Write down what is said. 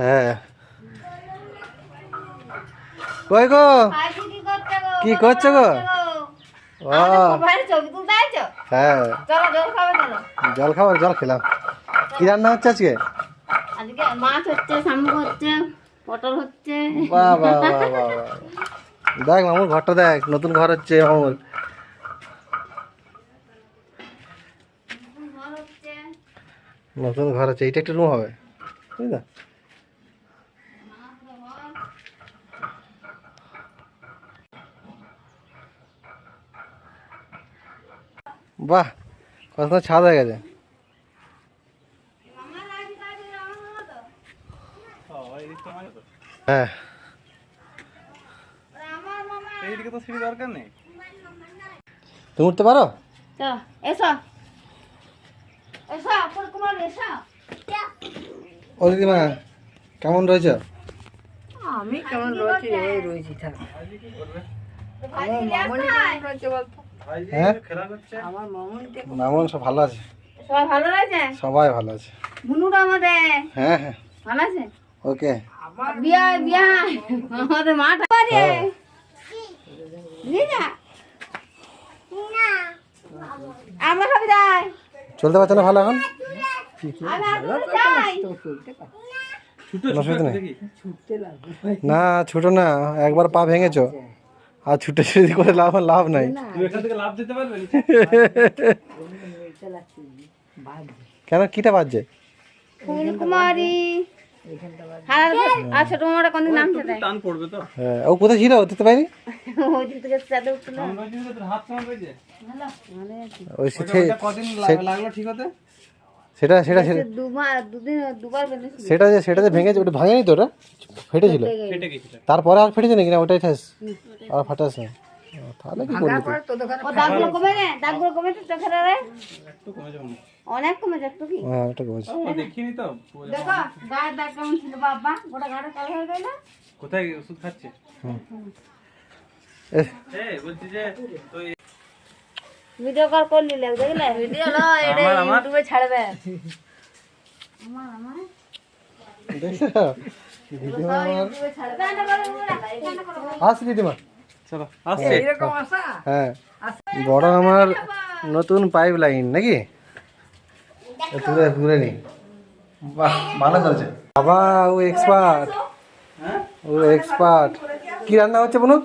হ্যাঁ কই গো কি করছো গো? হ্যাঁ জল খাবার, জল খেলাম। কি রান্না হচ্ছে আজকে? আজকে মাছ হচ্ছে, শামুক হচ্ছে, পটল হচ্ছে। বাহ বাহ বাহ বাহ বাহ। দেখ মামুর ঘরটা দেখ, নতুন ঘর হচ্ছে মামুর। নতুন ঘর হচ্ছে, এইটা একটা রুম হবে বুঝলা? বাহ কত ছাদ হয়ে গেছে। হ্যাঁ এইদিকে তো সিঁড়ি দরকার নেই। তুমি উঠতে পারো? এসো এসো কুমার এসো। ও দিদিমা কেমন রয়েছ? আমি কেমন রয়েছি? এই রয়েছি থাক। হ্যাঁ আমার মামুনিটা মামুন সব ভালো আছে? সবাই ভালো রয়েছে? সবাই ভালো আছে। বুনুরা আমাদের হ্যাঁ হ্যাঁ ভালো আছে? ওকে। বিয়া বিয়া আমাদের মাঠ আছে। নিনা আমরা সবাই যাই। চলতে পারছো না ভালো এখন? আমি আর যাই। ছুটতে লাগবে। না ছোট না, একবার পা ভেঙেছো আর ছুটে ছুটি করে লাভ নাই। কেন কিটা বাজছে? ফুলকুমারী আর ছোট মামাটা কোনদিন নামছে তাই? হ্যাঁ ও কোথায় ছিল দেখতে পাইনি। ওই দিন থেকে চাঁদে উঠছিল। ওই দুবার বেঁধেছিল। সেটা যে ভেঙেছে ওটা ভাঙেনি তো, ওটা ফেটেছিল। তারপরে আর ফেটেছে নাকি? না ওটাই ঠাস আর ফাটাস না? তাহলে কি করবি তুই? ও দাগগুলো কমে রে, দাগগুলো কমে তো চোখের রে অনেক কমেছে একটু কি? হ্যাঁ ওটা কমেছে। দেখিনি তো দেখো গায়ের দাগ কেমন ছিল বাবা, গোটা গাড়ি কালো হয়ে গেল। কোথায় ওষুধ খাচ্ছে? এই বলছি যে তুই ভিডিও কল করলি লে দেখলে? ভিডিও না এটা ইউটিউবে ছাড়বে। আমার দেখছো দিদিমা আমার ইউটিউবে ছাড়বে। না করো আসি দিদিমা। চলো আসছে এরকম আসা হ্যাঁ বড় আমার নতুন পাইপ লাইন নাকি তুলে তুলে নি। বাহ ভালো করেছে বাবা, ও এক্সপার্ট, ও এক্সপার্ট। কি রান্না হচ্ছে বলুন?